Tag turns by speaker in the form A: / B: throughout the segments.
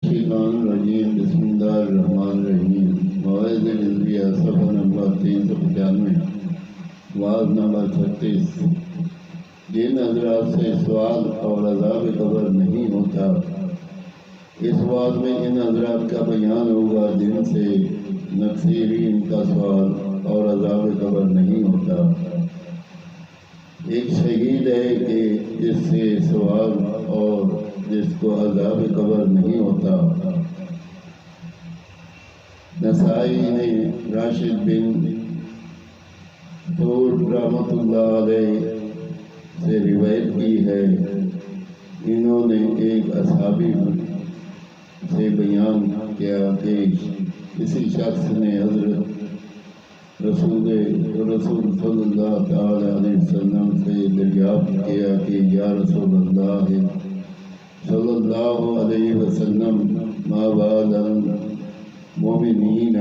A: الشیطان الرجیم بسم اللہ الرحمن الرحیم موعظ جزویہ صفحہ نمبر 395 واعظ نمبر 36 جن حضرات سے سوال اور عذاب قبر نہیں ہوتا، اس واعظ میں ان حضرات کا بیان ہوگا جن سے نکثیرین کا سوال اور عذاب قبر نہیں ہوتا۔ ایک شہید ہے کہ جس سے سوال اور جس کو عذاب قبر نہیں ہوتا۔ نسائی نے راشد بن حور رحمۃ اللہ علیہ سے روایت کی ہے، انہوں نے ایک اصحابی سے بیان کیا کہ کسی شخص نے حضرت رسول صلی اللہ تعالی علیہ وسلم سے دریافت کیا کہ یا رسول اللہ صلی اللہ علیہ وسلم ما بال المؤمنین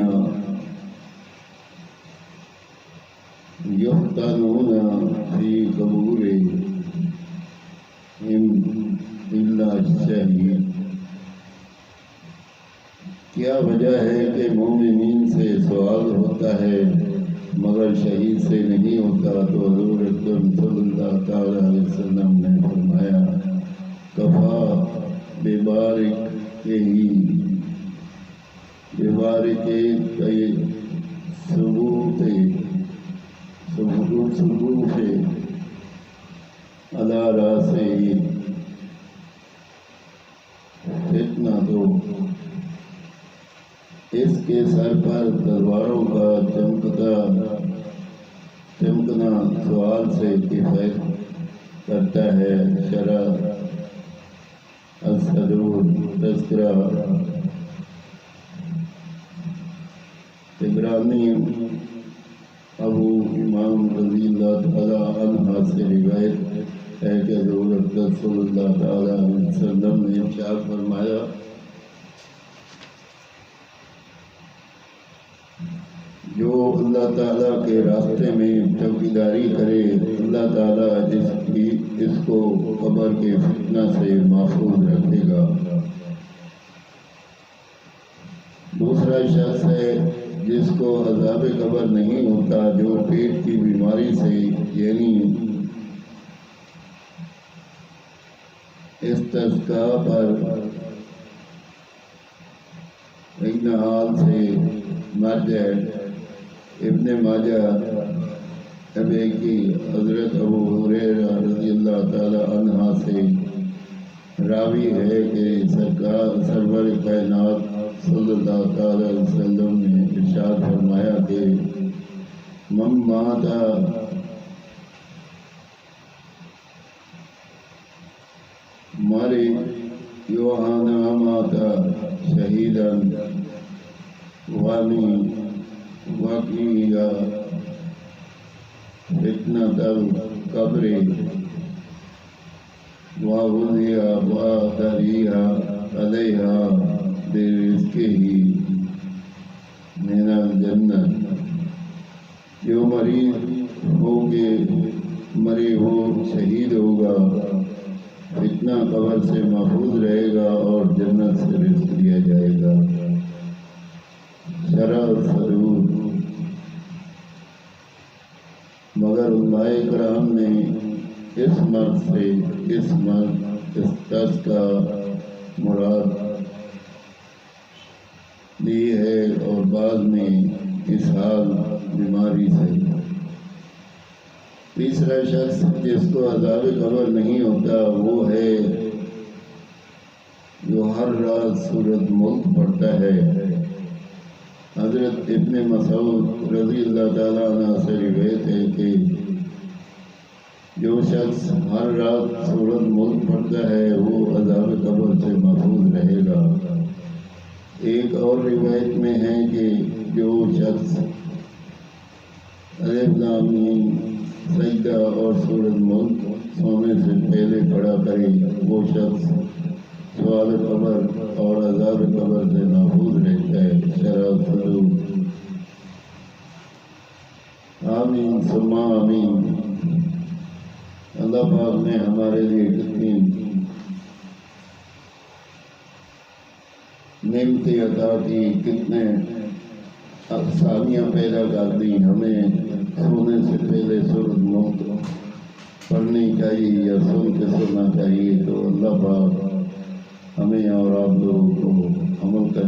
A: یفتنون فی قبورہم الا الشہید، کیا وجہ ہے کہ مومنین سے سوال ہوتا ہے مگر شہید سے نہیں ہوتا؟ تو حضور اکرم صلی اللہ تعالی علیہ وسلم نے فرمایا کفا ببارک ثبوت علی راسہ فتنہ دو، اس کے سر پر تلواروں کا چمکنا سوال سے کفایت کرتا ہے۔ شرح الصدور تذکرہ طبرانی ابو امام رضی اللہ تعالی عنہ سے روایت ہے کہ حضور اکرم صلی اللہ تعالی علیہ وسلم نے ارشاد فرمایا جو اللہ تعالیٰ کے راستے میں چوکیداری کرے، اللہ تعالیٰ اس کو قبر کے فتنہ سے محفوظ رکھے گا۔ دوسرا شخص ہے جس کو عذاب قبر نہیں ہوتا، جو پیٹ کی بیماری سے یعنی استسقاء پر اغنحال سے مر جائے۔ ابن ماجہ ابے کی حضرت ابو ہریرہ رضی اللہ تعالی عنہ سے راوی ہے کہ سرور کائنات صلی اللہ تعالی علیہ وسلم نے ارشاد فرمایا کہ من مات ماری یوحنا مات شہیدن وانی وقیہ فتنۃ القبر ووضع وادریہ علیہا برزقہ من الجنت، جو مریض ہو کے مرے ہو شہید ہوگا، فتنہ قبر سے محفوظ رہے گا اور جنت سے رزق دیا جائے گا۔ شرح الصدور مگر علماء کرام نے اس مرض سے استسقاء مراد لی ہے اور بعض نے اسہال بیماری سے۔ تیسرا شخص جس کو عذاب قبر نہیں ہوتا وہ ہے جو ہر رات سورۃ ملک پڑھتا ہے۔ حضرت ابن مسعود رضی اللہ تعالیٰ عنہ سے روایت ہے کہ جو شخص ہر رات سورۃ ملک پڑھتا ہے وہ عذاب قبر سے محفوظ رہے گا۔ ایک اور روایت میں ہے کہ جو شخص الف لام میم سجدہ اور سورۃ ملک سونے سے پہلے پڑھا کرے وہ شخص سوال قبر اور عذاب قبر سے محفوظ رہتا ہے۔ شرح صدور آمین ثم آمین۔ اللہ پاک نے ہمارے لیے کتنی نعمتیں عطا کی، کتنے افسانیاں پیدا کر دی. ہمیں سونے سے پہلے سورۃ موت پڑھنی چاہیے یا سن کے سننا چاہیے. تو اللہ پاک ہمیں اور آپ لوگوں کو عمل کرنے